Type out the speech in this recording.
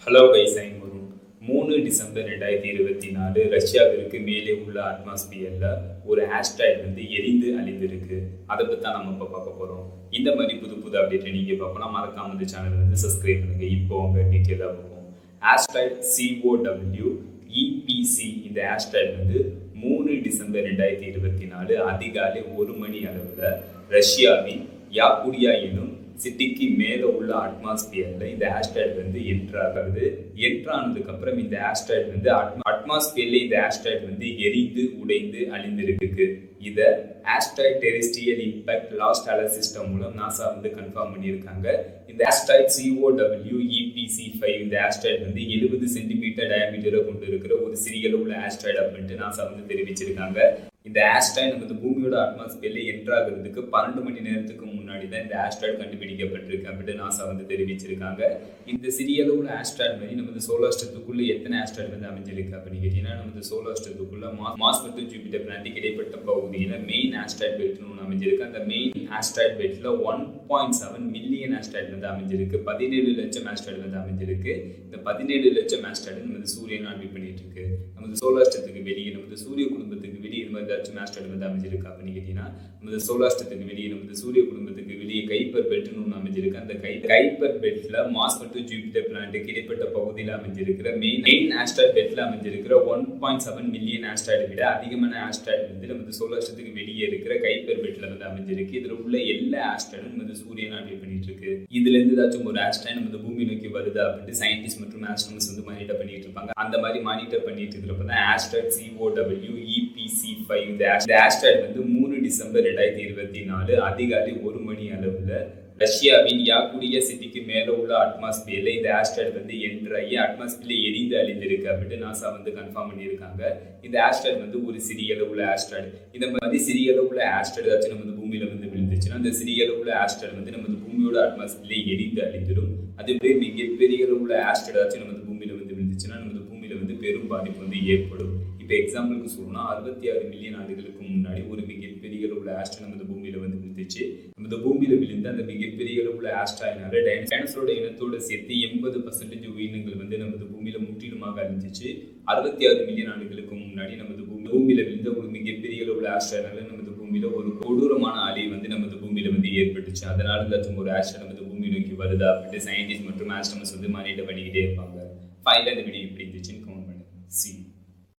Hello guys, I'm Varun. 3 December 2024 ரஷ்யாவிற்கு மேலே உள்ள அட்மாஸ்பியரில் ஒரு ஆஸ்ட்ராய்டு எரிந்து அழிந்திருக்கு. அதை பற்றி தான் நம்ம இப்போ பார்க்க போகிறோம். இந்த மாதிரி புது புது அப்டேட்டை நீங்கள் பார்க்கணும். மறக்காம இந்த சேனல் சப்ஸ்கிரைப் பண்ணுங்க. இப்போ அவங்க டீட்டெயிலாக பார்ப்போம். ஆஸ்ட்ராய்டு COW EPC இந்த ஆஸ்ட்ராய்டு 3 டிசம்பர் 2024 அதிகாலை 1 மணி அளவில் ரஷ்யாவின் யாக்குடியா எனும் சிட்டிக்கு மேலே உள்ள அட்மாஸ்பியர்ல இந்த ஆஸ்ட்ராய்டு என்ட்ராகுது. என்ட்ரானதுக்கு அப்புறம் இந்த ஆஸ்ட்ராய்டு அட்மாஸ்பியர்ல இந்த ஆஸ்ட்ராய்டு எரிந்து உடைந்து அழிந்திருக்கு. இதை asteroid terrestrial impact last alert system மூலம் நாசா கன்ஃபார்ம் பண்ணியிருக்காங்க. இந்த ஆஸ்ட்ராய்டு COW EPC5 இந்த ஆஸ்ட்ராய்டு 70 சென்டிமீட்டர் டயாமீட்டரை கொண்டு இருக்கிற ஒரு சிறிய உள்ள ஆஸ்ட்ராய்டு அப்படின்ட்டு நாசா தெரிவிச்சிருக்காங்க. இந்த ஆஸ்ட்ராய்டு பூமியோட அட்மாஸ்பியர்ல என்ட்ராகிறதுக்கு 12 மணி நேரத்துக்கு முன்னாடி தான் இந்த ஆஸ்ட்ராய்டு கண்டுபிடிக்கப்பட்டிருக்கு அப்படின்னு நாசா தெரிவிச்சிருக்காங்க. இந்த சிறிய அளவுல ஆஸ்ட்ராய்டு மாதிரி நம்ம சோலார் சிஸ்டத்துக்குள்ள எத்தனை ஆஸ்ட்ராய்டு அமைஞ்சிருக்கு அப்படின்னு கேட்டீங்கன்னா, நம்ம சோலார் சிஸ்டத்துக்குள்ள மார்ஸ் மற்றும் ஜூபிட்டர் பிளானெட்டுக்கு இடைப்பட்ட பகுதியில் மெயின் ஆஸ்ட்ராய்டு பெல்ட்னு ஒன்று அமைஞ்சிருக்கு. அந்த மெயின் ஆஸ்ட்ராய்டு பெல்ட்ல 1.7 மில்லியன் ஆஸ்ட்ராய்டு அமைஞ்சிருக்கு. 17 லட்சம் ஆஸ்ட்ராய்டு அமைஞ்சிருக்கு. இந்த 17 லட்சம் ஆஸ்ட்ராய்டு நம்ம சூரியன் ஆர்பிட் பண்ணிட்டு இருக்கு. நம்ம சோலார் சிஸ்டத்துக்கு வெளியே நம்ம சூரிய குடும்பத்துக்கு வெளியே ஆஸ்ட்ராய்டு அமைஞ்சிருக்கு அப்படின்னு கேட்டீங்கன்னா, நம்ம சோலார் சிஸ்டத்துக்கு வெளியே நம்ம சூரிய குடும்பத்துக்கு வெளியே கைப்பர் பெல்ட்னு ஒன்று அமைஞ்சிருக்கு. அந்த கைப்பர் பெல்ட்ல மார்ஸ் மற்றும் ஜூபிட்டர் பிளானெட்டுக்கு இடைப்பட்ட பகுதியில் அமைஞ்சிருக்கிற மெயின் ஆஸ்ட்ராய்டு பெல்ட்ல அமைஞ்சிருக்கிற 1.7 மில்லியன் ஆஸ்ட்ராய்டு விட அதிகமான ஆஸ்ட்ராய்டு நம்ம சோலார் சிஸ்டத்துக்கு வெளியே இருக்கிற கைப்பர் பெல்ட்ல அமைஞ்சிருக்கு. இதுல உள்ள எல்லா ஆஸ்ட்ராய்டும் நம்ம சூரியன் ஆர்பிட் பண்ணிட்டு இருக்கு. இதுல இருந்து ஏதாச்சும் ஒரு ஆஸ்ட்ராய்டு நம்ம பூமி நோக்கி வருதா அப்படின்னு சயின்டிஸ்ட் மற்றும் ஆஸ்ட்ரோனமர்ஸ் மானிட்டர் பண்ணிட்டு இருப்பாங்க. அந்த மாதிரி மானிட்டர் பண்ணிட்டு இருக்கிறப்ப தான் ஆஸ்ட்ராய்டு COW EPC5 இந்த ஆஸ்ட்ராய்டு 3 டிசம்பர் 2024 அதிகாலை 1 மணி அளவுல ரஷ்யாவின் யாக்குடியா சிட்டிக்கு மேல உள்ள அட்மாஸ்பியர்ல இந்த ஆஸ்ட்ராய்டு என்ட்ராகி அட்மாஸ்பியர்ல எரிந்து அழிந்திருக்கு அப்படின்னு நாசா கன்ஃபார்ம் பண்ணியிருக்காங்க. இந்த ஆஸ்ட்ராய்டு ஒரு சிறிய அளவுல ஆஸ்ட்ராய்டு. இந்த மாதிரி சிறிய அளவுல ஆஸ்ட்ராய்டு ஏதாச்சும் நம்ம பூமியில விழுந்துச்சுன்னா அந்த சிறிய அளவுல ஆஸ்ட்ராய்டு நம்ம பூமியோட அட்மாஸ்பியர்ல எரிந்து அழிந்துடும். அதுவே மிகப்பெரிய அளவுல ஆஸ்ட்ராய்டு ஏதாச்சும் நம்ம பூமியில விழுந்துச்சுன்னா நம்ம பூமியில பெரும் பாதிப்பு ஏற்படும். இப்போ எக்ஸாம்பிளுக்கு சொல்லணும்னா 66 மில்லியன் ஆண்டுகளுக்கு முன்னாடி ஒரு மிகப்பெரிய அளவுல ஆஸ்ட்ராய்டு நம்ம பூமியில விழுந்துச்சு. நம்ம பூமியில விழுந்து அந்த மிகப்பெரிய அளவுல ஆஸ்ட்ராய்டுனால டைனோசரோட இனத்தோட சேர்த்து 80% உயிரினங்கள் நம்ம பூமியில முற்றிலுமாக அழிஞ்சிச்சு. 66 மில்லியன் ஆண்டுகளுக்கு முன்னாடி நம்ம பூமியில விழுந்த ஒரு மிகப்பெரிய அளவுல ஆஸ்ட்ராய்டுனால நம்ம பூமியில ஒரு கொடூரமான அழிவு நம்ம பூமியில ஏற்பட்டுச்சு. அதனால ஏதாச்சும் ஒரு ஆஸ்ட்ராய்டு நம்ம பூமி நோக்கி வருதா அப்படின்னு சயின்டிஸ்ட் மற்றும் ஆஸ்ட்ரோனமர்ஸ் மானிட்டர் பண்ணிக்கிட்டே இருப்பாங்க. ஃபைனல் இந்த வீடியோ எப்படி இருந்துச்சுன்னு கமெண்ட் பண்ணுங்க.